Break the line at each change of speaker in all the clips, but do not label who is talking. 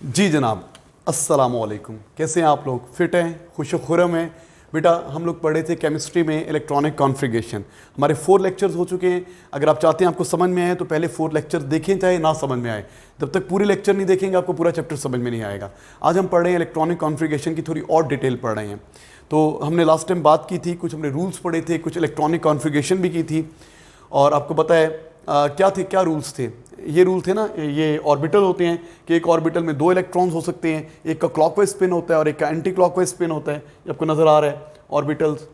जी जनाब, अस्सलामुअलैकुम। कैसे हैं आप लोग? फिट हैं, खुश खुरम हैं? बेटा हम लोग पढ़े थे केमिस्ट्री में इलेक्ट्रॉनिक कॉन्फ़िगरेशन। हमारे 4 लेक्चर्स हो चुके हैं। अगर आप चाहते हैं आपको समझ में आए तो पहले 4 लेक्चर देखें, चाहे ना समझ में आए। जब तक पूरे लेक्चर नहीं देखेंगे आपको पूरा चैप्टर समझ में नहीं आएगा। आज हम पढ़ रहे हैं इलेक्ट्रॉनिक कॉन्फ़िगरेशन की थोड़ी और डिटेल पढ़ रहे हैं। तो हमने लास्ट टाइम बात की थी, कुछ हमने रूल्स पढ़े थे, कुछ इलेक्ट्रॉनिक कॉन्फ़िगरेशन भी की थी। और आपको पता है क्या रूल्स थे? ये रूल थे ना, ये ऑर्बिटल होते हैं कि एक ऑर्बिटल में 2 इलेक्ट्रॉन्स हो सकते हैं, एक का क्लॉकवाइज स्पिन होता है और एक का एंटी क्लॉकवाइज स्पिन होता है। ये आपको नज़र आ रहा है ऑर्बिटल्स।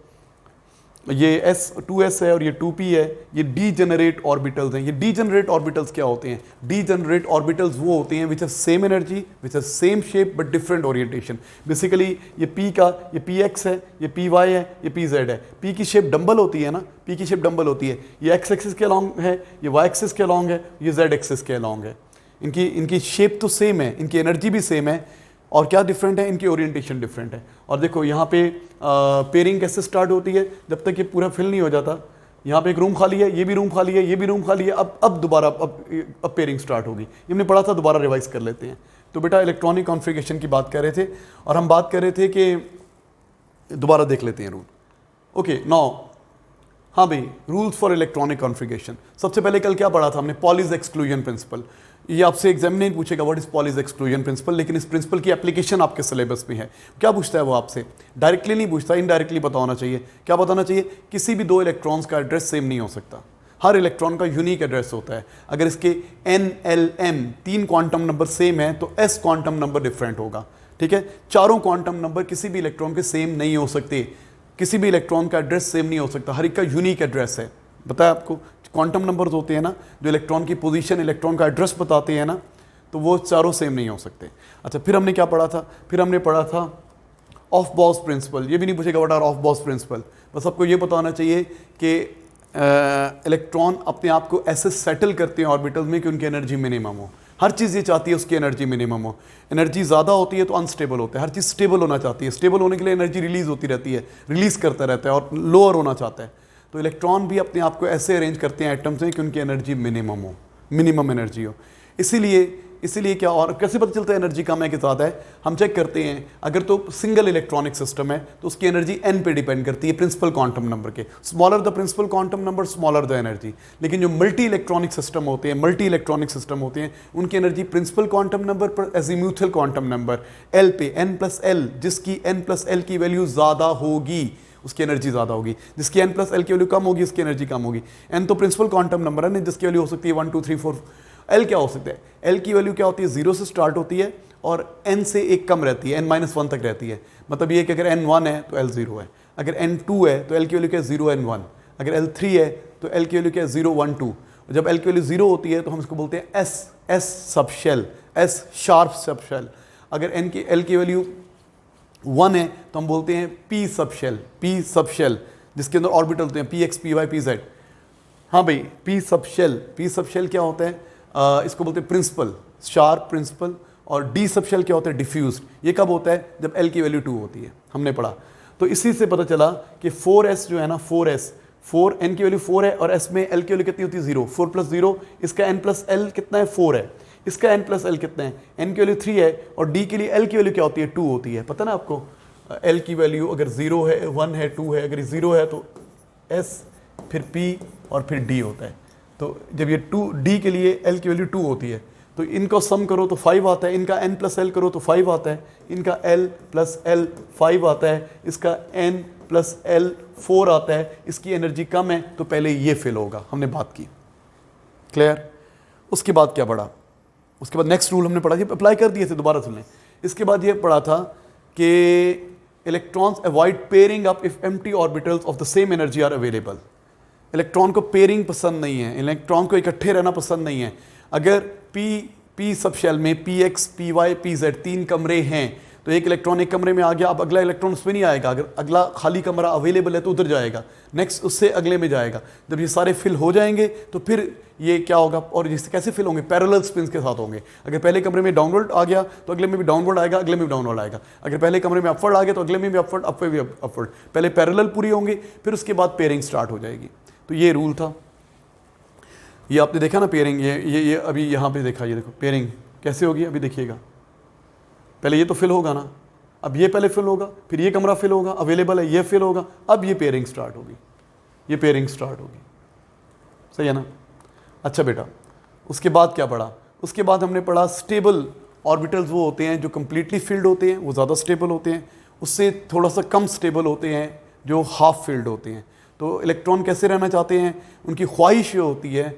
ये S2s है और ये 2p है। ये डीजेनरेट ऑर्बिटल्स हैं। ये डीजेनरेट ऑर्बिटल्स क्या होते हैं? डीजेनरेट ऑर्बिटल्स वो होते हैं which have same energy, which have same shape but different orientation. Basically ये p का, ये px है, ये py है, ये pz है। p की शेप डंबल होती है ना, p की शेप डंबल होती है। ये x एक्सिस के अलॉन्ग है, ये y एक्सिस के अलॉन्ग है, ये z एक्सिस के अलॉन्ग है। इनकी शेप तो सेम है, इनकी एनर्जी भी सेम है, और क्या डिफरेंट है? इनकी ओरिएंटेशन डिफरेंट है। और देखो यहाँ पे पेयरिंग कैसे स्टार्ट होती है, जब तक ये पूरा फिल नहीं हो जाता। यहाँ पे एक रूम खाली है, ये भी रूम खाली है, ये भी रूम खाली है। अब दोबारा अब पेयरिंग स्टार्ट होगी। ये हमने पढ़ा था, दोबारा रिवाइज कर लेते हैं। तो बेटा इलेक्ट्रॉनिक कॉन्फ़िगरेशन की बात कर रहे थे और हम बात कर रहे थे कि दोबारा देख लेते हैं रूल। ओके नाउ, हाँ भाई, रूल्स फॉर इलेक्ट्रॉनिक कॉन्फ़िगरेशन। सबसे पहले कल क्या पढ़ा था हमने? Pauli's exclusion principle. ये आपसे एग्जाम नहीं पूछेगा what is Pauli's exclusion principle, लेकिन इस प्रिंसिपल की एप्लीकेशन आपके सिलेबस में है। क्या पूछता है वो आपसे? डायरेक्टली नहीं पूछता, इनडायरेक्टली पता होना चाहिए। क्या बताना चाहिए? किसी भी 2 इलेक्ट्रॉन्स का एड्रेस सेम नहीं हो सकता। हर इलेक्ट्रॉन का यूनिक एड्रेस होता है। अगर इसके n l m 3 quantum number same है तो s क्वांटम नंबर डिफरेंट होगा। ठीक है, चारों क्वांटम नंबर किसी भी इलेक्ट्रॉन के सेम नहीं हो सकते। किसी भी इलेक्ट्रॉन का एड्रेस सेम नहीं हो सकता, हर एक का यूनिक एड्रेस है। बताया आपको, क्वांटम नंबर्स होते हैं ना, जो इलेक्ट्रॉन की पोजीशन, इलेक्ट्रॉन का एड्रेस बताते हैं ना, तो वो चारों सेम नहीं हो सकते। अच्छा, फिर हमने क्या पढ़ा था? फिर हमने पढ़ा था ऑफ बॉस प्रिंसिपल। ये भी नहीं पूछेगा what are Aufbau principle, बस आपको ये बताना चाहिए कि इलेक्ट्रॉन अपने आप को ऐसे सेटल करते हैं ऑर्बिटल में कि उनकी एनर्जी मिनिमम हो। हर चीज़ ये चाहती है उसकी एनर्जी मिनिमम हो। एनर्जी ज़्यादा होती है तो अनस्टेबल होता है। हर चीज़ स्टेबल होना चाहती है। स्टेबल होने के लिए एनर्जी रिलीज होती रहती है, रिलीज करता रहता है, और लोअर होना चाहता है। तो इलेक्ट्रॉन भी अपने आप को ऐसे अरेंज करते हैं एटम्स में कि उनकी एनर्जी मिनिमम हो, मिनिमम एनर्जी हो। इसीलिए क्या, और कैसे पता चलता है एनर्जी कम है कि ज़्यादा है? हम चेक करते हैं, अगर तो सिंगल इलेक्ट्रॉनिक सिस्टम है तो उसकी एनर्जी n पे डिपेंड करती है, प्रिंसिपल क्वांटम नंबर के। Smaller the principal quantum number, smaller the energy. लेकिन जो मल्टी इलेक्ट्रॉनिक सिस्टम होते हैं, उनकी एनर्जी प्रिंसिपल क्वांटम नंबर पर एजीम्यूथल क्वांटम नंबर l पे, n+l, जिसकी n+l की वैल्यू ज़्यादा होगी उसकी एनर्जी ज़्यादा होगी, जिसकी n+l की वैल्यू कम होगी उसकी एनर्जी कम होगी। n तो प्रिंसिपल क्वांटम नंबर है ना, जिसकी वैल्यू हो सकती है 1 2 3 4। l क्या हो सकता है? l की वैल्यू क्या होती है? 0 से स्टार्ट होती है और n से एक कम रहती है, n-1 तक रहती है। मतलब ये कि अगर n1 है तो l 0 है, अगर n2 है तो l की वैल्यू क्या है? 0 n1, अगर l3 है तो l की वैल्यू क्या है? 0 1 2। जब l की वैल्यू 0 होती है तो हम इसको बोलते हैं s subshell, s sharp subshell. अगर l की वैल्यू 1 है तो हम बोलते हैं p सब शेल, जिसके अंदर ऑर्बिटल होते हैं px py pz। हाँ भाई, p सब शेल क्या होता है? इसको बोलते हैं प्रिंसिपल, शार्प प्रिंसिपल। और d सब शेल क्या होता है? डिफ्यूज्ड। ये कब होता है? जब l की वैल्यू 2 होती है, हमने पढ़ा। तो इसी से पता चला कि 4s जो है ना, 4 n की वैल्यू 4 है और s में l की वैल्यू कितनी होती है? 0। 4 + 0, इसका n+l कितना है? 4 है। इसका n+l कितना है? n की वैल्यू 3 है और d के लिए l की वैल्यू क्या होती है? 2 होती है। पता ना आपको, l की वैल्यू अगर 0 है, 1 है, 2 है, अगर 0 है तो s, फिर p और फिर d होता है। तो जब ये d के लिए l की वैल्यू 2 होती है तो इनको सम करो तो 5 आता है, इनका n+l करो तो 5 आता है, इनका l+l 5 आता है, इसका n+l 4 आता है। इसकी एनर्जी कम है तो पहले ये फिल होगा, हमने बात की। क्लियर? उसके बाद क्या पढ़ा? उसके बाद नेक्स्ट रूल हमने पढ़ा, ये अप्लाई कर दिए थे, दोबारा सुन लें। इसके बाद ये पढ़ा था कि electrons avoid pairing up if empty orbitals of the same energy are available. Electron को पेयरिंग पसंद नहीं है, इलेक्ट्रॉन को इकट्ठे रहना पसंद नहीं है। अगर p सब शेल में px py pz 3 कमरे हैं तो एक इलेक्ट्रॉन एक कमरे में आ गया, अब अगला इलेक्ट्रॉन उसमें नहीं आएगा। अगर अगला खाली कमरा अवेलेबल है तो उधर जाएगा, नेक्स्ट उससे अगले में जाएगा। जब ये सारे फिल हो जाएंगे तो फिर ये क्या होगा, और जिससे कैसे फिल होंगे? पैरेलल स्पिन्स के साथ होंगे। अगर पहले कमरे में डाउनवर्ड आ गया तो अगले में भी डाउनवर्ड आएगा, अगले में भी डाउनवर्ड आएगा। अगर पहले कमरे में अपवर्ड आ गया तो अगले में भी अपवर्ड, अपवर्ड भी अपवर्ड। पहले पैरेलल पूरी होंगी, फिर उसके बाद पेयरिंग स्टार्ट हो जाएगी। तो ये रूल था। ये आपने देखा ना पेयरिंग, ये अभी यहाँ पे देखा, ये देखो पेयरिंग कैसे होगी, अभी देखिएगा। पहले ये तो फिल होगा ना, अब ये पहले फिल होगा, फिर ये कमरा फिल होगा, अवेलेबल है, ये फिल होगा, अब ये पेयरिंग स्टार्ट होगी, ये पेयरिंग स्टार्ट होगी। सही है ना? अच्छा बेटा, उसके बाद क्या पढ़ा? उसके बाद हमने पढ़ा स्टेबल ऑर्बिटल्स वो होते हैं जो कंप्लीटली फिल्ड होते हैं, वो ज़्यादा स्टेबल होते हैं, उससे थोड़ा सा कम स्टेबल होते हैं जो हाफ फिल्ड होते हैं। तो इलेक्ट्रॉन कैसे रहना चाहते हैं, उनकी ख्वाहिश ये होती है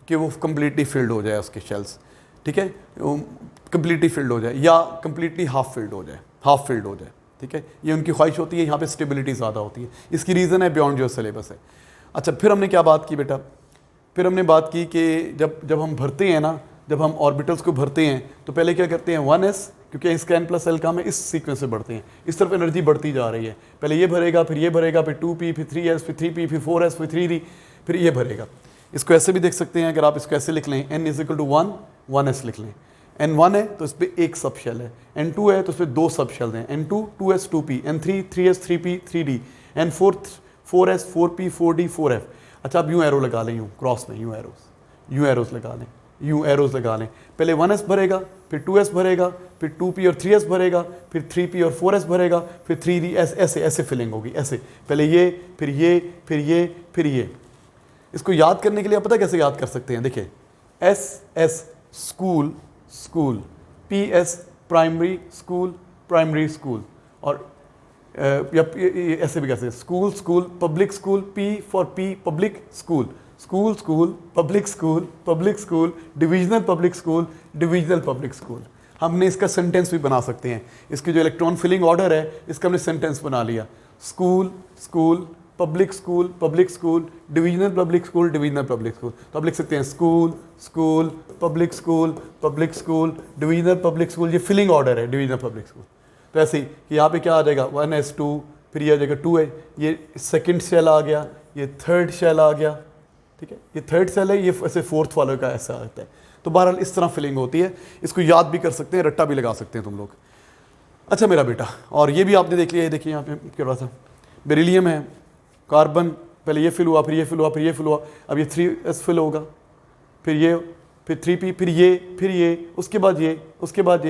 कि वो कंप्लीटली फिल्ड हो जाए उसके शेल्स, ठीक है, कंप्लीटली फिल्ड हो जाए या कंप्लीटली हाफ फिल्ड हो जाए, हाफ फिल्ड हो जाए, ठीक है, ये उनकी ख्वाहिश होती है। यहाँ पे स्टेबिलिटी ज़्यादा होती है, इसकी रीज़न है बियॉन्ड जो सिलेबस है। अच्छा, फिर हमने क्या बात की बेटा? फिर हमने बात की कि जब हम भरते हैं ना, जब हम ऑर्बिटल्स को भरते हैं तो पहले क्या करते हैं, 1s, क्योंकि इसका n+l काम है, इस सीक्वेंस से बढ़ते हैं, इस तरफ एनर्जी बढ़ती जा रही है। पहले ये भरेगा, फिर ये भरेगा, फिर 2p, फिर 3s, फिर 3p, फिर 4s, फिर 3d, फिर ये भरेगा। इसको ऐसे भी देख सकते हैं, अगर आप इसको ऐसे लिख लें, n = 1, 1s लिख लें। n1 है तो इस पर एक सब शेल है, n2 है तो इस पर दो सब शेल हैं, n2 2s 2p, n3 3s 3p 3d, n4 4s 4p 4d 4f। अच्छा, अब यूँ एरो लगा लें, यूँ क्रॉस में, यूँ एरोस लगा लें, यूँ एरोस लगा लें। पहले 1s भरेगा, फिर 2s भरेगा, फिर 2p और 3s भरेगा, फिर 3p और 4s भरेगा, फिर 3d, ऐसे ऐसे फिलिंग होगी, ऐसे। पहले ये, फिर ये, फिर ये, फिर ये। इसको याद करने के लिए आप पता कैसे याद कर सकते हैं? देखिए, SS school school, PS primary school, और या ऐसे भी कर सकते हैं, school school public school, P for P public school, school school public school, divisional public school. हमने इसका सेंटेंस भी बना सकते हैं। इसकी जो इलेक्ट्रॉन फिलिंग ऑर्डर है, इसका हमने सेंटेंस बना लिया, school school public school, divisional public school. तो आप लिख सकते हैं school school public school, divisional public school. ये फिलिंग ऑर्डर है डिविजनल पब्लिक स्कूल। तो ऐसे ही कि यहाँ पे क्या आ जाएगा, 1s2, फिर ये आ जाएगा 2 है, ये सेकंड शेल आ गया, ये थर्ड शेल आ गया, ठीक है, ये थर्ड शेल है, ये ऐसे फोर्थ वाले का ऐसा आता है। तो बहरहाल इस तरह फिलिंग होती है। इसको याद भी कर सकते हैं, रट्टा भी लगा सकते हैं तुम लोग। अच्छा मेरा बेटा, और ये भी आपने देख लिया, ये देखिए यहाँ पे क्या रहा था, बेरिलियम है, कार्बन, पहले ये फिल हुआ, फिर ये फिल हुआ, फिर ये फिल हुआ, अब ये 3s फिल होगा, फिर ये, फिर 3p, फिर ये, उसके बाद ये, उसके बाद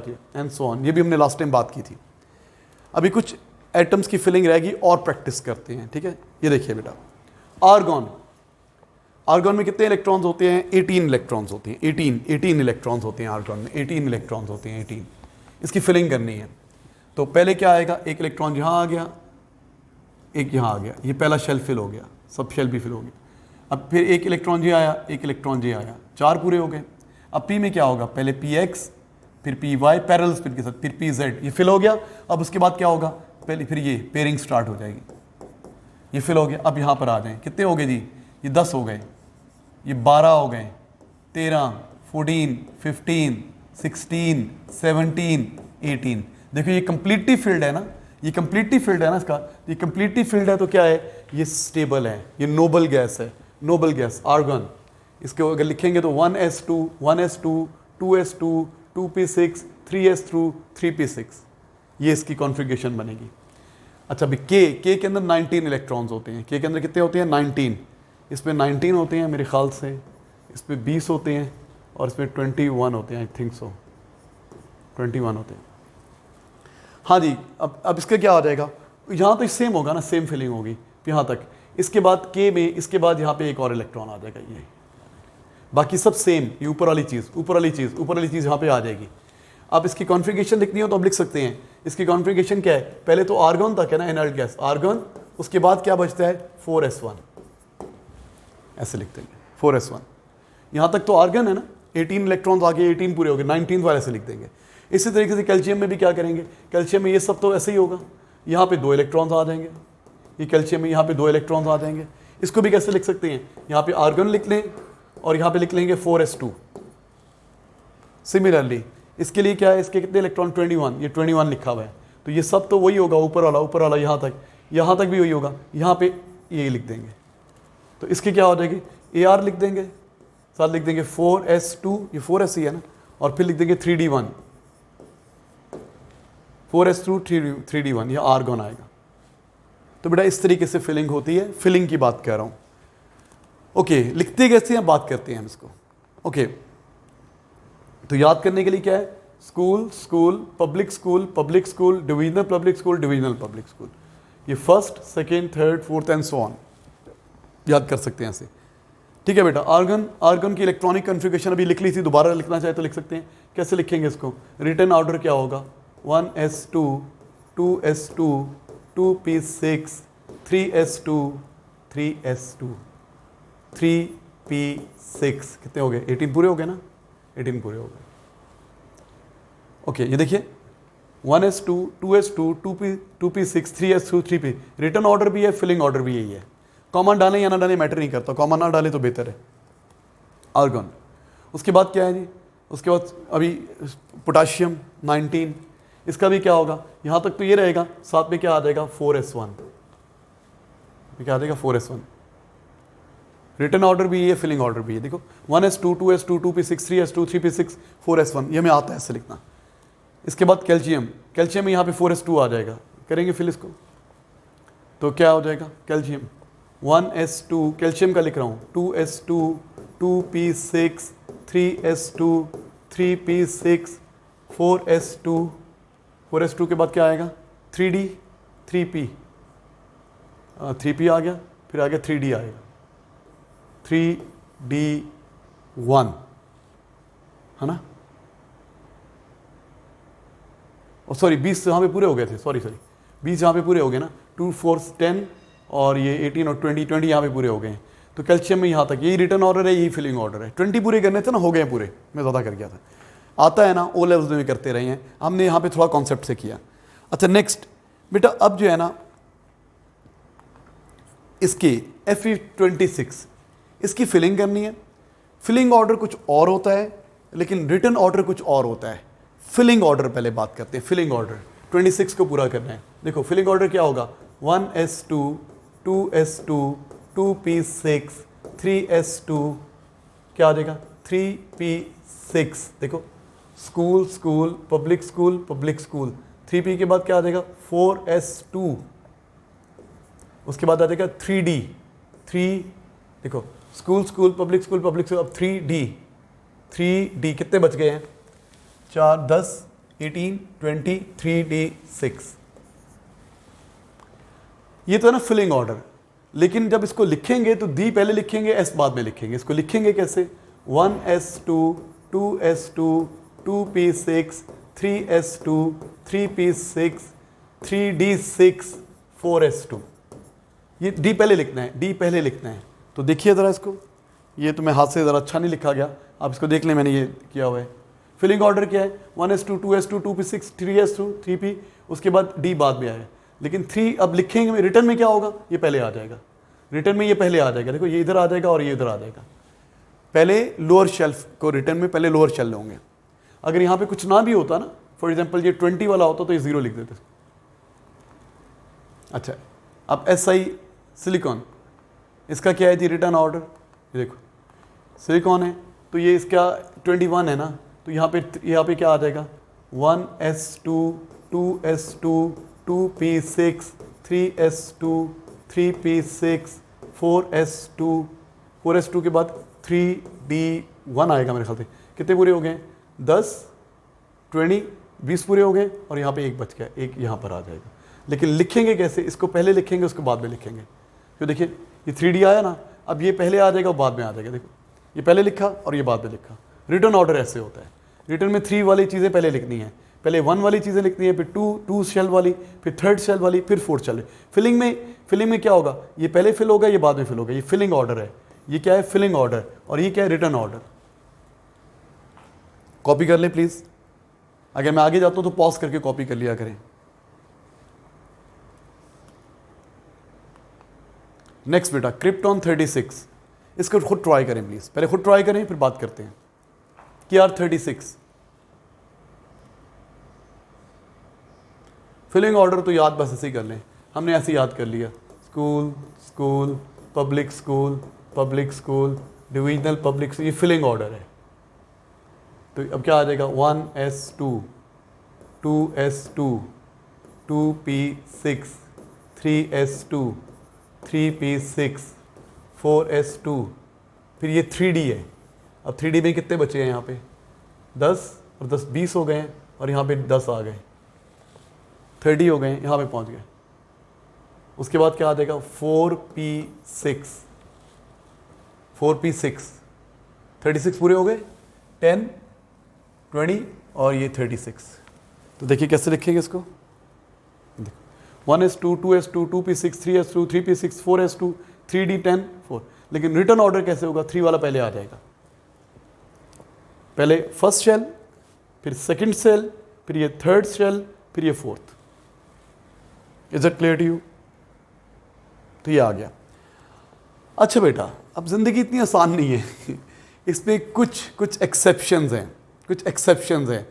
ये, एंड सो ऑन। ये भी हमने लास्ट टाइम बात की थी। अभी कुछ एटम्स की फिलिंग रहेगी और प्रैक्टिस करते हैं, ठीक है। ये देखिए बेटा, आर्गॉन में कितने इलेक्ट्रॉन्स होते हैं? 18 इलेक्ट्रॉन्स होते हैं, 18 इलेक्ट्रॉन्स होते हैं आर्गॉन में, 18 इलेक्ट्रॉन्स होते हैं, 18। इसकी फिलिंग करनी है तो पहले क्या आएगा, एक इलेक्ट्रॉन यहाँ आ गया, एक यहाँ आ गया, ये पहला शेल फिल हो गया, सब शेल भी फिल हो गया। अब फिर एक इलेक्ट्रॉन जी आया, एक इलेक्ट्रॉन जी आया, 4 पूरे हो गए। अब P में क्या होगा, पहले PX, फिर PY पैरेलल स्पिन के साथ, फिर PZ, ये फिल हो गया। अब उसके बाद क्या होगा, पहले फिर ये पेयरिंग स्टार्ट हो जाएगी, ये फिल हो गया। अब यहाँ पर आ जाएं, कितने हो गए जी, ये 10 हो गए, ये 12 हो गए, 13, 14, 15, 16, 17, 18। देखो ये कंप्लीटली फिल्ड है ना, ये कंप्लीटली फिल्ड है ना इसका, ये कंप्लीटली फिल्ड है तो क्या है, ये स्टेबल है, ये नोबल गैस है, नोबल गैस आर्गन। इसको अगर लिखेंगे तो 1s2, 2s2, 2p6, 3s2, 3p6, ये इसकी कॉन्फ़िगरेशन बनेगी। अच्छा अभी के अंदर 19 इलेक्ट्रॉन्स होते हैं, के अंदर कितने होते हैं, 19। इसमें 19 होते हैं मेरे ख्याल से, इसमें 20 होते हैं, और इसमें 21 होते हैं, आई थिंक सो 21 होते हैं। हाँ जी, अब इसका क्या आ जाएगा, यहाँ तो सेम होगा ना, सेम फिलिंग होगी यहाँ तक। इसके बाद के में, इसके बाद यहाँ पे एक और इलेक्ट्रॉन आ जाएगा, ये बाकी सब सेम, ये ऊपर वाली चीज़ यहाँ पे आ जाएगी। अब इसकी कॉन्फ़िगरेशन लिखनी हो तो आप लिख सकते हैं, इसकी कॉन्फ़िगरेशन क्या है, पहले तो आर्गन तक है ना, इनर्ट गैस आर्गन, उसके बाद क्या बचता है, 4s1, ऐसे लिख देंगे 4s1। यहाँ तक तो आर्गन है ना, 18 इलेक्ट्रॉन्स आगे, 18 पूरे हो गए, 19 वाले से लिख देंगे। इसी तरीके से कैल्शियम में भी क्या करेंगे, कैल्शियम में ये सब तो ऐसे ही होगा, यहाँ पे 2 इलेक्ट्रॉन्स आ जाएंगे, ये कैल्शियम में यहाँ पे 2 इलेक्ट्रॉन्स आ जाएंगे। इसको भी कैसे लिख सकते हैं, यहाँ पे आर्गन लिख लें और यहाँ पे लिख लेंगे 4s2। सिमिलरली इसके लिए क्या है, इसके कितने इलेक्ट्रॉन, 21, ये 21 लिखा हुआ है, तो ये सब तो वही होगा, ऊपर वाला यहाँ तक भी वही होगा, यहाँ पे ये लिख देंगे। तो इसकी क्या हो जाएगी, AR लिख देंगे, साथ लिख देंगे 4s2, ये 4s ही है ना, और फिर लिख देंगे 3d1, 4s2 3d1, यह आर्गन आएगा। तो बेटा इस तरीके से फिलिंग होती है, फिलिंग की बात कर रहा हूँ। ओके, लिखते कैसे हैं, बात करते हैं हम इसको। ओके, तो याद करने के लिए क्या है, school school public school public school divisional public school divisional public school. ये first second third fourth and so on याद कर सकते हैं ऐसे। ठीक है बेटा, आर्गन, आर्गन की इलेक्ट्रॉनिक कॉन्फ़िगरेशन अभी लिख ली थी, दोबारा लिखना चाहे तो लिख सकते हैं। कैसे लिखेंगे इसको? रिटर्न ऑर्डर क्या होगा? 1s2 2s2 2p6 3s2 3s2 3p6 कितने हो गए? 18 पूरे हो गए ना? 18 पूरे हो गए। ओके, ये देखिए 1s2 2s2 2p6 3s2 3p। Return order भी है, फिलिंग ऑर्डर भी यही है। कॉमन डालें या ना डालें मैटर नहीं करता, कॉमन ना डालें तो बेहतर है। आर्गन, उसके बाद क्या है जी? उसके बाद अभी पोटाशियम 19, इसका भी क्या होगा? यहाँ तक तो ये रहेगा, साथ में क्या आ जाएगा? 4s1। क्या आ जाएगा? 4s1। रिटर्न ऑर्डर भी है, फिलिंग ऑर्डर भी है। देखो 1s2 2s2 2p6 3s2 3p6 4s1, ये हमें आता है ऐसे लिखना। इसके बाद कैल्शियम, कैल्शियम में यहाँ पे 4s2 आ जाएगा। करेंगे फिल इसको तो क्या हो जाएगा? कैल्शियम 1s2, कैल्शियम का लिख रहा हूँ, 2s2 2p6 3s2 3p6 4s2 4s2 के बाद क्या आएगा? 3d 3p 3p आ गया, फिर आ गया 3d आएगा, 3d1 है ना? और सॉरी 20 यहाँ पे पूरे हो गए थे, सॉरी 20 यहाँ पे पूरे हो गए ना, 2 4 10 और ये 18 और 20 यहाँ पे पूरे हो गए हैं। तो कैल्शियम में यहाँ तक यही रिटर्न ऑर्डर है, यही फिलिंग ऑर्डर है। 20 पूरे करने थे ना, हो गए पूरे, मैं ज़्यादा कर गया था। आता है ना, ओ लेवल्स में करते रहे हैं हमने, यहाँ पे थोड़ा कॉन्सेप्ट से किया। अच्छा नेक्स्ट बेटा, अब जो है ना इसकी Fe26 इसकी फिलिंग करनी है। फिलिंग ऑर्डर कुछ और होता है, लेकिन रिटर्न ऑर्डर कुछ और होता है। फिलिंग ऑर्डर पहले बात करते हैं। फिलिंग ऑर्डर 26 को पूरा करना है। देखो फिलिंग ऑर्डर क्या होगा? 1s2 2s2 2p6 3s2 क्या आ जाएगा? 3p6। देखो school school public school public school, 3p के बाद क्या आ जाएगा? 4s2, उसके बाद आ जाएगा 3d 3, देखो school school public school public school, अब 3d कितने बच गए हैं? 4 10 18 20 3d6। ये तो है ना फिलिंग ऑर्डर। लेकिन जब इसको लिखेंगे तो दी पहले लिखेंगे, एस बाद में लिखेंगे। इसको लिखेंगे कैसे? 1s2 2s2 2p6 3s2 3p6 3d6 4s2। ये डी पहले लिखना है, डी पहले लिखना है। तो देखिए ज़रा इसको, ये तो मैं हाथ से ज़रा अच्छा नहीं लिखा गया, आप इसको देख लें, मैंने ये किया हुआ है। फिलिंग ऑर्डर क्या है? 1s2 2s2 2p6 3s2 3p, उसके बाद डी बाद में आया। लेकिन 3 अब लिखेंगे, रिटर्न में क्या होगा? ये पहले आ जाएगा, रिटर्न में ये पहले आ जाएगा। देखो ये इधर आ जाएगा और ये इधर आ जाएगा। पहले लोअर शेल्फ को रिटर्न में पहले लोअर शेल होंगे। अगर यहाँ पे कुछ ना भी होता ना, फॉर एग्जाम्पल ये 20 वाला होता तो ये 0 लिख देते। अच्छा, अब SI सिलिकॉन, इसका क्या है जी? Return order. ये देखो सिलिकॉन है तो ये इसका 21 है ना, तो यहाँ पे क्या आ जाएगा? 1s2 2s2 2p6 3s2 3p6 4s2 4s2 के बाद 3d1 आएगा मेरे ख्याल से। कितने पूरे हो गए? 10 20 20 पूरे हो गए और यहाँ पे एक बच गया, एक यहाँ पर आ जाएगा। लेकिन लिखेंगे कैसे? इसको पहले लिखेंगे उसको बाद में लिखेंगे। तो देखिए ये 3d आया ना, अब ये पहले आ जाएगा बाद में आ जाएगा। देखो ये पहले लिखा और ये बाद में लिखा। रिटर्न ऑर्डर ऐसे होता है। रिटर्न में 3 वाली चीज़ें पहले लिखनी है, पहले 1 वाली चीज़ें लिखनी है, फिर 2 शेल वाली, फिर 3rd शेल वाली, फिर 4th शेल। फिलिंग में क्या होगा? ये पहले फिल होगा, ये बाद में फिल होगा। ये फिलिंग ऑर्डर है। ये क्या है? Filling order. और ये क्या है? Return order. कॉपी कर ले प्लीज़। अगर मैं आगे जाता हूँ तो पॉज करके कॉपी कर लिया करें। नेक्स्ट बेटा क्रिप्टॉन 36, इसको खुद ट्राई करें प्लीज़। पहले खुद ट्राई करें फिर बात करते हैं। KR36 फिलिंग ऑर्डर तो याद बस ऐसे ही कर लें, हमने ऐसे याद कर लिया। School school public school public school divisional public school, ये फिलिंग ऑर्डर है। तो अब क्या आ जाएगा? 1s2 2s2 2p6 3s2 3p6 4s2, फिर ये 3d है। अब 3d में कितने बचे हैं यहाँ पे? 10 और 10 20 हो गए हैं, और यहाँ पे 10 आ गए, 30 हो गए, यहाँ पे पहुँच गए। उसके बाद क्या आ जाएगा 4p6, 4p6, 36 पूरे हो गए, 10 20 और ये 36। तो देखिए कैसे लिखेंगे इसको, 1s2, 2s2, 2p6, 3s2, 3p6, 4s2, 3d10, 4। लेकिन रिटर्न ऑर्डर कैसे होगा, 3 वाला पहले आ जाएगा, पहले फर्स्ट शेल, फिर सेकंड शेल, फिर ये थर्ड शेल, फिर ये fourth. Is it clear to you? तो ये आ गया। अच्छा बेटा, अब जिंदगी इतनी आसान नहीं है इसमें कुछ एक्सेप्शंस हैं, कुछ एक्सेप्शंस हैं।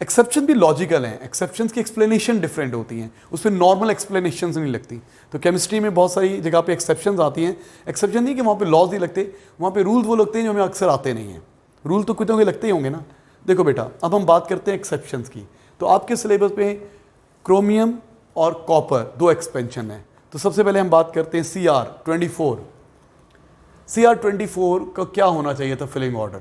एक्सेप्शन भी लॉजिकल हैं, एक्सेप्शंस की एक्सप्लेनेशन डिफरेंट होती हैं, उसमें नॉर्मल एक्सप्लेनेशंस नहीं लगती। तो केमिस्ट्री में बहुत सारी जगह पे एक्सेप्शंस आती हैं। एक्सेप्शन नहीं कि वहाँ पे लॉज नहीं लगते, वहाँ पे रूल्स वो लगते हैं जो हमें अक्सर आते नहीं हैं। रूल तो कुछ होंगे, लगते ही होंगे ना। देखो बेटा, अब हम बात करते हैं एक्सेप्शंस की। तो आपके सिलेबस पे क्रोमियम और कॉपर 2 एक्सपेंशन है। तो सबसे पहले हम बात करते हैं Cr24। Cr24 का क्या होना चाहिए था फिलिंग ऑर्डर?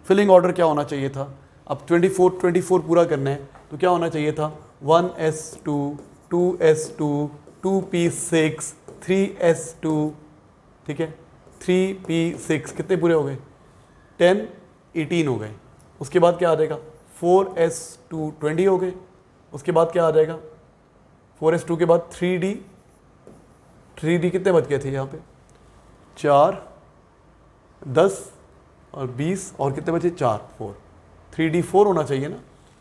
फिलिंग ऑर्डर क्या होना चाहिए था? अब 24 पूरा करना है तो क्या होना चाहिए था? 1s2, 2s2, 2p6, 3s2, ठीक है, 3p6, कितने पूरे हो गए? 10 18 हो गए। उसके बाद क्या आ जाएगा? 4s2 20 हो गए। उसके बाद क्या आ जाएगा? 4s2 के बाद 3d कितने बच गए थे यहाँ पे? 4 10 और 20 और कितने बचे? 4 4, 3d4 होना चाहिए ना,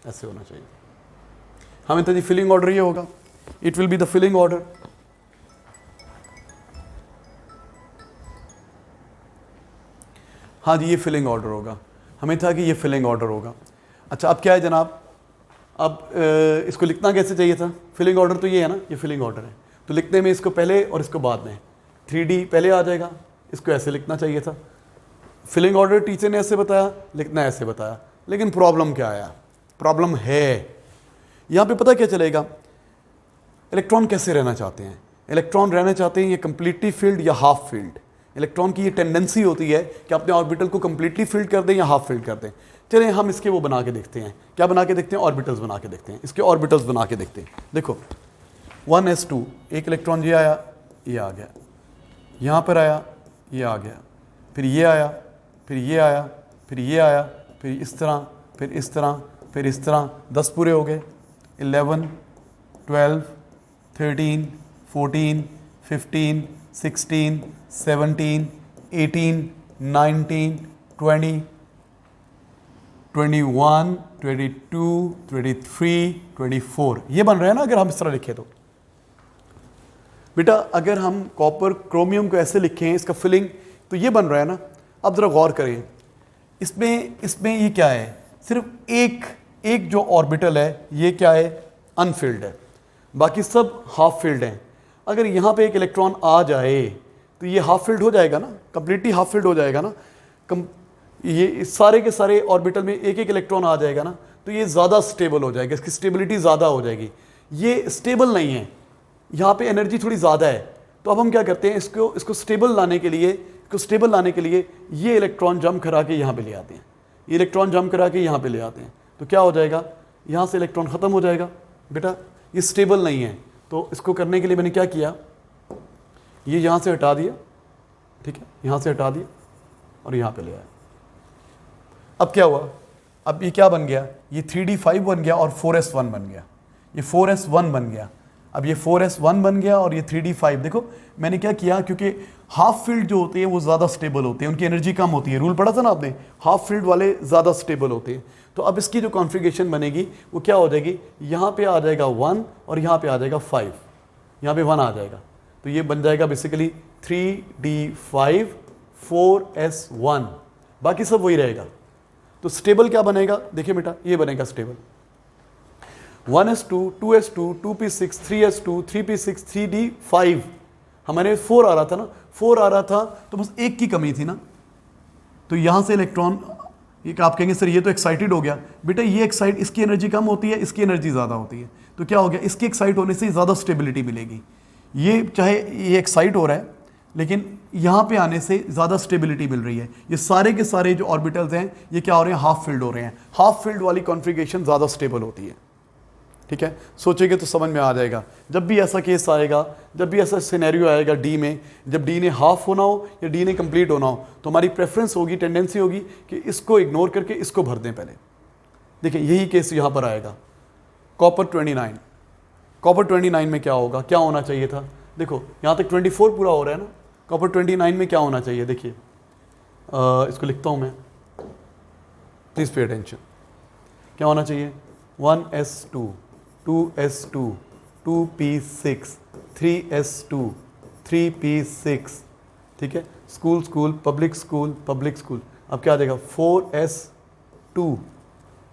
ऐसे होना चाहिए। हमें तो जी फिलिंग ऑर्डर ये होगा, it will be the filling order. हाँ जी, ये फिलिंग ऑर्डर होगा, हमें था कि ये फिलिंग ऑर्डर होगा। अच्छा, अब क्या है जनाब, अब इसको लिखना कैसे चाहिए था? फिलिंग ऑर्डर तो ये है ना, ये फिलिंग ऑर्डर है, तो लिखने में इसको पहले और इसको बाद में, 3d पहले आ जाएगा, इसको ऐसे लिखना चाहिए था। फिलिंग ऑर्डर टीचर ने ऐसे बताया, लिखना ऐसे बताया। लेकिन प्रॉब्लम क्या आया? प्रॉब्लम है यहाँ पे, पता क्या चलेगा, इलेक्ट्रॉन कैसे रहना चाहते हैं? इलेक्ट्रॉन रहना चाहते हैं ये कम्प्लीटली फिल्ड या हाफ फिल्ड। इलेक्ट्रॉन की ये टेंडेंसी होती है कि अपने ऑर्बिटल को कम्प्लीटली फिल्ड कर दें या हाफ फिल्ड कर दें। चलिए हम इसके वो बना के देखते हैं। क्या बना के देखते हैं? ऑर्बिटल्स बना के देखते हैं। इसके ऑर्बिटल्स बना के देखते हैं। देखो 1s2, एक इलेक्ट्रॉन ये आया, ये आ गया, यहाँ पर आया, ये आ गया, फिर ये आया, फिर ये आया, फिर ये आया, फिर इस तरह, फिर इस तरह, फिर इस तरह, 10 पूरे हो गए। 11 12 13 14 15 16 17 18 19 20 21 22 23 24, ये बन रहा है ना अगर हम इस तरह लिखें तो। बेटा अगर हम कॉपर क्रोमियम को ऐसे लिखें, इसका फिलिंग, तो ये बन रहा है ना। अब ज़रा गौर करें, इसमें ये क्या है? सिर्फ एक जो ऑर्बिटल है ये क्या है? अनफिल्ड है, बाकी सब हाफ फिल्ड हैं। अगर यहाँ पे एक इलेक्ट्रॉन आ जाए तो ये हाफ फिल्ड हो जाएगा ना, कंप्लीटली हाफ फिल्ड हो जाएगा ना। ये सारे के सारे ऑर्बिटल में एक एक इलेक्ट्रॉन आ जाएगा ना, तो ये ज़्यादा स्टेबल हो जाएगा, इसकी स्टेबिलिटी ज़्यादा हो जाएगी। ये स्टेबल नहीं है, यहाँ पे एनर्जी थोड़ी ज़्यादा है। तो अब हम क्या करते हैं, इसको स्टेबल लाने के लिए ये इलेक्ट्रॉन जंप करा के यहाँ पे ले आते हैं, ये इलेक्ट्रॉन जंप करा के यहाँ पे ले आते हैं। तो क्या हो जाएगा? यहाँ से इलेक्ट्रॉन ख़त्म हो जाएगा। बेटा ये स्टेबल नहीं है, तो इसको करने के लिए मैंने क्या किया, ये यहाँ से हटा दिया, ठीक है, यहाँ से हटा दिया और यहाँ पे ले आया। अब क्या हुआ? अब ये क्या बन गया? ये 3d5 बन गया और 4s1 बन गया, ये 4s1 बन गया। अब ये 4s1 बन गया और ये 3d5। देखो मैंने क्या किया, क्योंकि हाफ फील्ड जो होते हैं वो ज़्यादा स्टेबल होते हैं, उनकी एनर्जी कम होती है। रूल पढ़ा था ना आपने, हाफ फील्ड वाले ज़्यादा स्टेबल होते हैं। तो अब इसकी जो कॉन्फ़िगरेशन बनेगी वो क्या हो जाएगी? यहाँ पे आ जाएगा 1 और यहाँ पे आ जाएगा 5, यहाँ पे 1 आ जाएगा। तो ये बन जाएगा बेसिकली 3d5 4s1, बाकी सब वही रहेगा। तो स्टेबल क्या बनेगा? देखिए बेटा ये बनेगा stable 1s2, 2s2, 2p6, 3s2, 3p6, 3d5। हमारे 4 आ रहा था ना, 4 आ रहा था तो बस एक की कमी थी ना। तो यहाँ से इलेक्ट्रॉन, ये आप कहेंगे सर ये तो एक्साइटेड हो गया। बेटा ये एक्साइट, इसकी एनर्जी कम होती है, इसकी एनर्जी ज़्यादा होती है। तो क्या हो गया? इसके एक्साइट होने से ज़्यादा स्टेबिलिटी मिलेगी। ये चाहे ये एक्साइट हो रहा है लेकिन यहाँ पे आने से ज़्यादा स्टेबिलिटी मिल रही है। ये सारे के सारे जो ऑर्बिटल्स हैं ये क्या हो रहे हैं, हाफ फिल्ड हो रहे हैं। हाफ फिल्ड वाली कॉन्फ़िगरेशन ज़्यादा स्टेबल होती है। ठीक है, सोचेंगे तो समझ में आ जाएगा। जब भी ऐसा केस आएगा, जब भी ऐसा सिनेरियो आएगा डी में, जब डी ने हाफ होना हो या डी ने कंप्लीट होना हो, तो हमारी प्रेफरेंस होगी, टेंडेंसी होगी कि इसको इग्नोर करके इसको भर दें पहले। देखिए यही केस यहाँ पर आएगा। कॉपर 29, कॉपर 29 में क्या होगा, क्या होना चाहिए था, देखो यहाँ तक 24 पूरा हो रहा है ना, कॉपर 29 में क्या होना चाहिए, देखिए इसको लिखता हूँ मैं, प्लीज़ पे अटेंशन। क्या होना चाहिए, 1s2 2s2 2p6 3s2 3p6। ठीक है, school school public school public school. अब क्या आ जाएगा 4s2,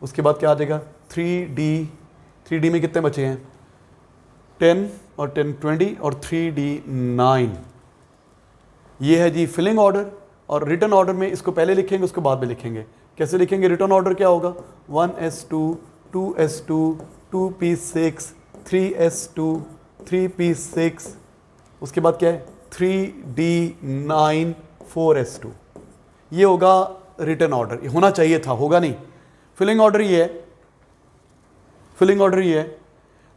उसके बाद क्या आ जाएगा 3d में कितने बचे हैं 10 और 10 20 और 3d 9। ये है जी फिलिंग ऑर्डर। और रिटर्न ऑर्डर में इसको पहले लिखेंगे उसको बाद में लिखेंगे। कैसे लिखेंगे, रिटर्न ऑर्डर क्या होगा 1s2 2s2 2p6 3s2 3p6, उसके बाद क्या है 3d9 4s2। ये होगा रिटर्न ऑर्डर, ये होना चाहिए था, होगा नहीं। फिलिंग ऑर्डर ये है, फिलिंग ऑर्डर ये है।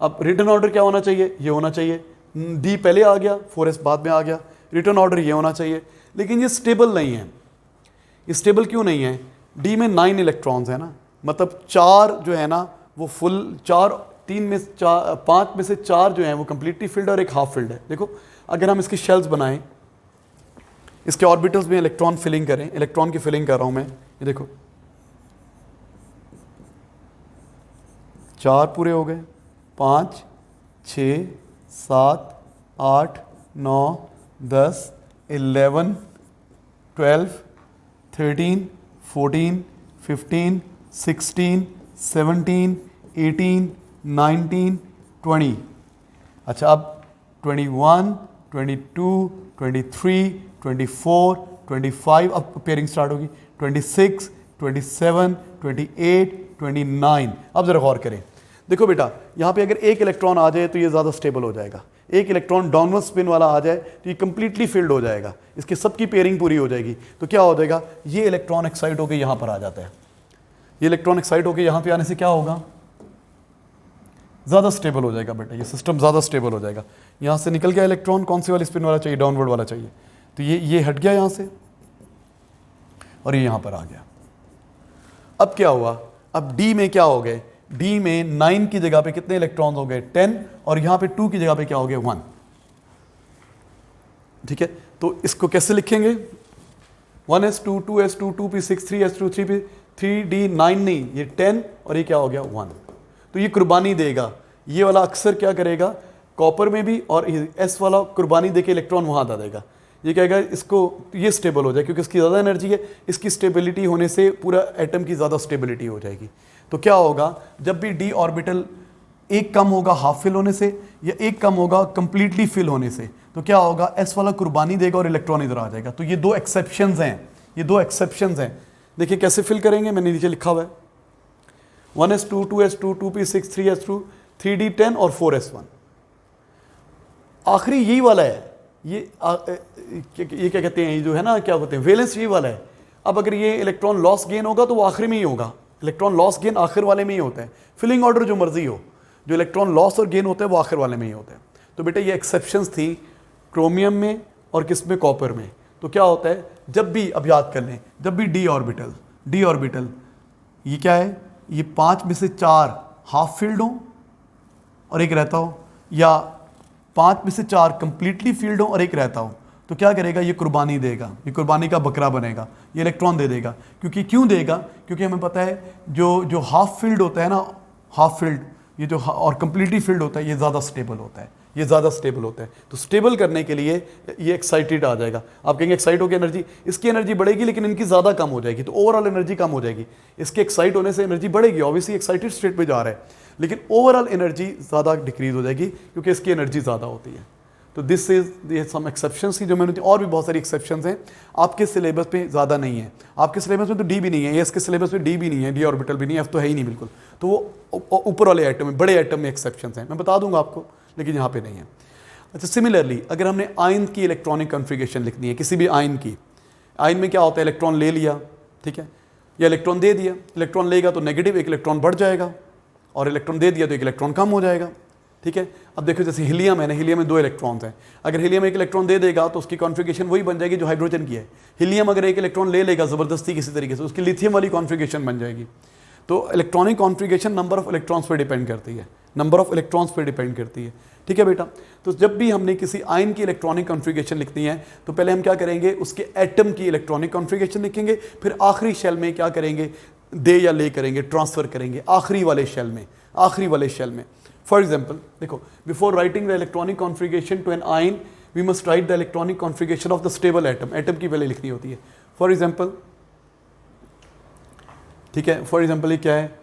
अब रिटर्न ऑर्डर क्या होना चाहिए, ये होना चाहिए, डी पहले आ गया 4s बाद में आ गया। रिटर्न ऑर्डर ये होना चाहिए, लेकिन ये स्टेबल नहीं है। ये स्टेबल क्यों नहीं है, डी में 9 इलेक्ट्रॉन्स है ना, मतलब 4 जो है ना वो फुल, 5 में से 4 जो हैं वो कंप्लीटली फिल्ड और एक हाफ फिल्ड है। देखो अगर हम इसके शेल्स बनाएं, इसके ऑर्बिटल्स में इलेक्ट्रॉन फिलिंग करें, इलेक्ट्रॉन की फिलिंग कर रहा हूं मैं, ये देखो 4 पूरे हो गए, 5 6 7 8 9 10 11 12 13 14 15 16 17 18 19 20। अच्छा अब 21 22 23 24 25, अब पेयरिंग स्टार्ट होगी 26 27 28 29। अब जरा गौर करें, देखो बेटा यहाँ पे अगर एक इलेक्ट्रॉन आ जाए तो ये ज़्यादा स्टेबल हो जाएगा। एक इलेक्ट्रॉन डाउनवर्ड स्पिन वाला आ जाए तो ये कंप्लीटली फिल्ड हो जाएगा, इसके सबकी पेयरिंग पूरी हो जाएगी। तो क्या हो जाएगा, ये इलेक्ट्रॉन एक्साइट होकर यहाँ पर आ जाता है। ये इलेक्ट्रॉन एक्साइट होकर यहाँ पे आने से क्या होगा, ज़्यादा स्टेबल हो जाएगा बेटा, ये सिस्टम ज़्यादा स्टेबल हो जाएगा। यहाँ से निकल गया इलेक्ट्रॉन, कौन सी वाली स्पिन वाला चाहिए, डाउनवर्ड वाला चाहिए, तो ये हट गया यहाँ से और ये यहाँ पर आ गया। अब क्या हुआ, अब डी में क्या हो गए, डी में 9 की जगह पे कितने इलेक्ट्रॉन हो गए 10, और यहाँ पे 2 की जगह पे क्या हो गए 1। ठीक है, तो इसको कैसे लिखेंगे, 1s2 2s2 2p6 3s2 3d9 नहीं, ये 10 और ये क्या हो गया 1। तो ये कुर्बानी देगा, ये वाला अक्सर क्या करेगा कॉपर में भी, और एस वाला कुर्बानी देके इलेक्ट्रॉन वहाँ दा देगा। ये कहेगा इसको ये स्टेबल हो जाए क्योंकि इसकी ज़्यादा एनर्जी है, इसकी स्टेबिलिटी होने से पूरा एटम की ज़्यादा स्टेबिलिटी हो जाएगी। तो क्या होगा, जब भी डी ऑर्बिटल एक कम होगा हाफ फिल होने से या एक कम होगा कंप्लीटली फिल होने से, तो क्या होगा एस वाला कुर्बानी देगा और इलेक्ट्रॉन इधर आ जाएगा। तो ये 2 एक्सेप्शंस हैं, ये 2 एक्सेप्शंस हैं। देखिए कैसे फिल करेंगे, मैंने नीचे लिखा हुआ है 1s2 2s2 2p6 3s2 3d10 और 4s1। आखिरी यही वाला है, ये क्या कहते हैं, ये जो है ना क्या कहते हैं वैलेंस, यही वाला है। अब अगर ये इलेक्ट्रॉन लॉस गेन होगा तो वो आखिरी में ही होगा, इलेक्ट्रॉन लॉस गेन आखिर वाले में ही होता है। फिलिंग ऑर्डर जो मर्जी हो, जो इलेक्ट्रॉन लॉस और गेन होता है वो आखिर वाले में ही होता है। तो बेटा ये एक्सेप्शंस थी क्रोमियम में और किस में, कॉपर में। तो क्या होता है, जब भी, अब याद कर लें, जब भी डी ऑर्बिटल ये क्या है, ये 5 में से 4 हाफ फील्ड हो और एक रहता हो, या 5 में से 4 कंप्लीटली फील्ड हो और एक रहता हो, तो क्या करेगा, ये कुर्बानी देगा, ये कुर्बानी का बकरा बनेगा, ये इलेक्ट्रॉन दे देगा। क्योंकि क्यों देगा, क्योंकि हमें पता है जो हाफ फील्ड होता है ना, हाफ फील्ड ये जो और कंप्लीटली फील्ड होता है ये ज़्यादा स्टेबल होता है, ये ज़्यादा स्टेबल होता है। तो स्टेबल करने के लिए ये एक्साइटेड आ जाएगा। आप कहेंगे एक्साइट होकर एनर्जी, इसकी एनर्जी बढ़ेगी लेकिन इनकी ज़्यादा कम हो जाएगी, तो ओवरऑल एनर्जी कम हो जाएगी। इसके एक्साइट होने से एनर्जी बढ़ेगी, ऑब्वियसली एक्साइटेड स्टेट पे जा रहा है, लेकिन ओवरऑल एनर्जी ज़्यादा डिक्रीज हो जाएगी क्योंकि इसकी एनर्जी ज़्यादा होती है। तो दिस इज ये सम एक्सेप्शंस की जो मैंने, और भी बहुत सारी एक्सेप्शंस हैं, आपके सिलेबस पे ज़्यादा नहीं है। आपके सिलेबस में तो डी भी नहीं है, एस के सिलेबस में डी भी नहीं है, डी ऑर्बिटल भी नहीं है, एफ तो है ही नहीं बिल्कुल। तो वो ऊपर वाले आइटम में, बड़े आइटम में एक्सेप्शंस हैं, मैं बता दूंगा आपको, लेकिन यहाँ पे नहीं है। अच्छा, सिमिलरली अगर हमने आयन की इलेक्ट्रॉनिक कॉन्फ़िगरेशन लिखनी है, किसी भी आयन की, आयन में क्या होता है, इलेक्ट्रॉन ले लिया, ठीक है, या इलेक्ट्रॉन दे दिया, इलेक्ट्रॉन लेगा तो नेगेटिव एक इलेक्ट्रॉन बढ़ जाएगा, और इलेक्ट्रॉन दे दिया तो एक इलेक्ट्रॉन कम हो जाएगा, ठीक है। अब देखो जैसे हीलियम है ना, हीलियम में 2 इलेक्ट्रॉन्स हैं, अगर हीलियम एक इलेक्ट्रॉन दे देगा तो उसकी कॉन्फ़िगरेशन वही बन जाएगी जो हाइड्रोजन की है। हीलियम अगर एक इलेक्ट्रॉन ले लेगा ज़बरदस्ती किसी तरीके से, उसकी लिथियम वाली कॉन्फ़िगरेशन बन जाएगी। तो electronic configuration number of electrons पर डिपेंड करती है, नंबर ऑफ इलेक्ट्रॉन्स पर डिपेंड करती है, ठीक है बेटा। तो जब भी हमने किसी आयन की इलेक्ट्रॉनिक कॉन्फ़िगरेशन लिखनी है तो पहले हम क्या करेंगे, उसके एटम की इलेक्ट्रॉनिक कॉन्फ़िगरेशन लिखेंगे, फिर आखिरी शेल में क्या करेंगे, दे या ले करेंगे, ट्रांसफ़र करेंगे आखिरी वाले शेल में, आखिरी वाले शेल में। फॉर एग्जाम्पल देखो, before writing the electronic configuration to an ion we must write the electronic configuration of the stable atom, atom की पहले लिखनी होती है। फॉर एग्जाम्पल, ठीक है, फॉर एग्जाम्पल ये क्या है,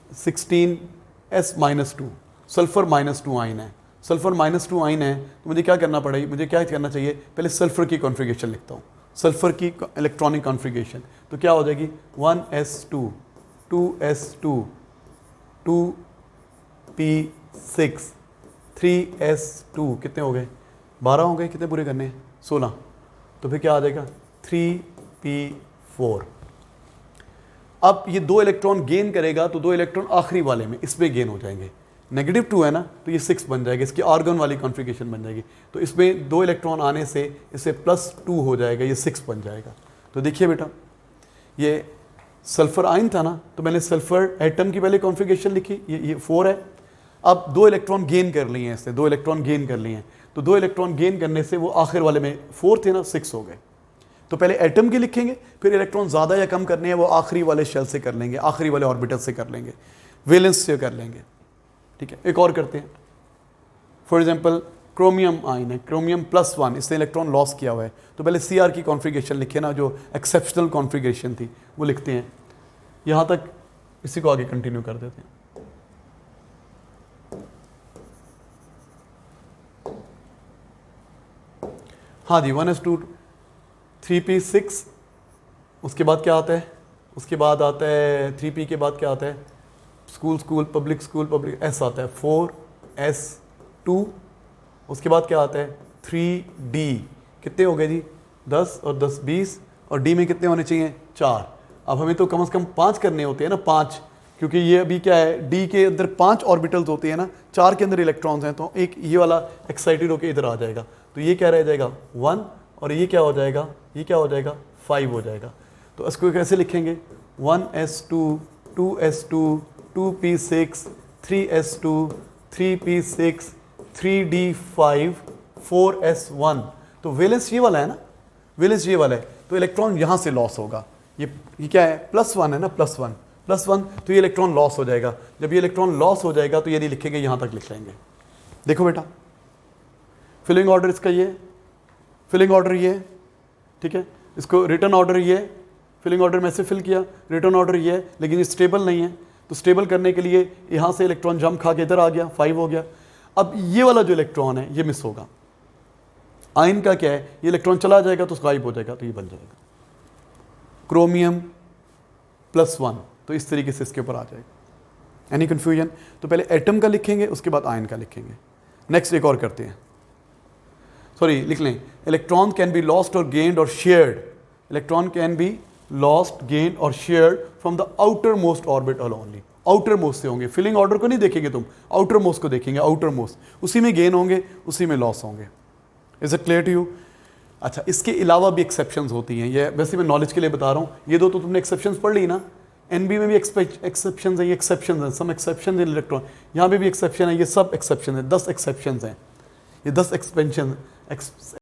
16s-2, सल्फर -2 आयन है, सल्फर -2 आयन है, तो मुझे क्या करना पड़ेगा, मुझे क्या करना चाहिए, पहले सल्फर की कॉन्फ़िगरेशन लिखता हूँ, सल्फर की इलेक्ट्रॉनिक कॉन्फ़िगरेशन, तो क्या हो जाएगी 1s2, 2s2, 2p6, 3s2, कितने हो गए, 12 हो गए, कितने पूरे करने हैं, 16, तो फिर क्या आ जाएगा 3p4। अब ये 2 इलेक्ट्रॉन गेन करेगा तो 2 इलेक्ट्रॉन आखिरी वाले में इसमें गेन हो जाएंगे, -2 है ना, तो ये 6 बन जाएगा, इसकी आर्गन वाली कॉन्फ़िगरेशन बन जाएगी, तो इसमें 2 इलेक्ट्रॉन आने से इसे +2 हो जाएगा, ये 6 बन जाएगा। तो देखिए बेटा, ये सल्फर आयन था ना, तो मैंने सल्फर एटम की पहले कॉन्फ़िगरेशन लिखी, ये 4 है। अब 2 इलेक्ट्रॉन गेन कर लिए हैं इससे, 2 इलेक्ट्रॉन गेन कर लिए हैं, तो 2 इलेक्ट्रॉन गेन करने से वो आखिर वाले में 4 थे ना, 6 हो गए। तो पहले एटम की लिखेंगे, फिर इलेक्ट्रॉन ज़्यादा या कम करने हैं वो आखिरी वाले शेल से कर लेंगे, आखिरी वाले ऑर्बिटल से कर लेंगे, वैलेंस से कर लेंगे, ठीक है। एक और करते हैं, फॉर एग्जांपल क्रोमियम आयन है, क्रोमियम +1, इसने इलेक्ट्रॉन लॉस किया हुआ है, तो पहले Cr की कॉन्फ़िगरेशन लिखे ना, जो एक्सेप्शनल कॉन्फ़िगरेशन थी वो लिखते हैं। यहाँ तक इसी को आगे कंटिन्यू कर देते हैं। हाँ जी, 1s2, 3p6, उसके बाद क्या आता है, उसके बाद आता है 3p के बाद क्या आता है, स्कूल, पब्लिक s आता है, 4s2, उसके बाद क्या आता है 3d, कितने हो गए जी, 10 और 10 20, और d में कितने होने चाहिए, 4। अब हमें तो कम से कम 5 करने होते हैं ना, 5, क्योंकि ये अभी क्या है, d के अंदर 5 ऑर्बिटल्स होते हैं ना, 4 के अंदर इलेक्ट्रॉन्स हैं, तो एक ये वाला एक्साइटेड होकर इधर आ जाएगा, तो ये क्या रह जाएगा 1, और ये क्या हो जाएगा, ये क्या हो जाएगा 5 हो जाएगा। तो इसको कैसे लिखेंगे, 1s2, 2s2, 2p6, 3s2, 3p6, 3d5, 4s1। तो वैलेंस ये वाला है ना, वैलेंस ये वाला है, तो इलेक्ट्रॉन यहाँ से लॉस होगा, ये क्या है +1 है ना, +1, तो ये इलेक्ट्रॉन लॉस हो जाएगा। जब ये इलेक्ट्रॉन लॉस हो जाएगा तो ये नहीं लिखेंगे, यहाँ तक लिख लेंगे। देखो बेटा, फिलिंग ऑर्डर इसका ये, फिलिंग ऑर्डर ये, ठीक है, इसको रिटर्न ऑर्डर ये, फिलिंग ऑर्डर में से फिल किया, रिटर्न ऑर्डर ये है, लेकिन ये स्टेबल नहीं है, तो स्टेबल करने के लिए यहाँ से इलेक्ट्रॉन जंप खा के इधर आ गया, 5 हो गया। अब ये वाला जो इलेक्ट्रॉन है ये मिस होगा, आयन का क्या है, ये इलेक्ट्रॉन चला जाएगा तो गायब हो जाएगा, तो ये बन जाएगा क्रोमियम +1, तो इस तरीके से इसके ऊपर आ जाएगा। Any confusion? तो पहले एटम का लिखेंगे, उसके बाद आयन का लिखेंगे। नेक्स्ट एक और करते हैं, सॉरी लिख लें, इलेक्ट्रॉन कैन बी लॉस्ट और गेन्ड और shared, electron can be lost gained और shared from the outermost orbital only, outermost से होंगे, फिलिंग ऑर्डर को नहीं देखेंगे तुम, आउटर मोस्ट को देखेंगे, आउटर मोस्ट, उसी में गेन होंगे, उसी में लॉस होंगे। Is it clear to you? अच्छा, इसके अलावा भी एक्सेप्शंस होती हैं, ये वैसे मैं नॉलेज के लिए बता रहा हूँ, ये दो तो तुमने एक्सेप्शंस पढ़ ली ना, एनबी में भी एक्सेप्शंस हैं, ये एक्सेप्शंस हैं, सम एक्सेप्शंस इन इलेक्ट्रॉन, यहाँ पे भी एक्सेप्शन है, ये सब एक्सेप्शन है, 10 एक्सेप्शंस हैं, ये 10 एक्सपेंशन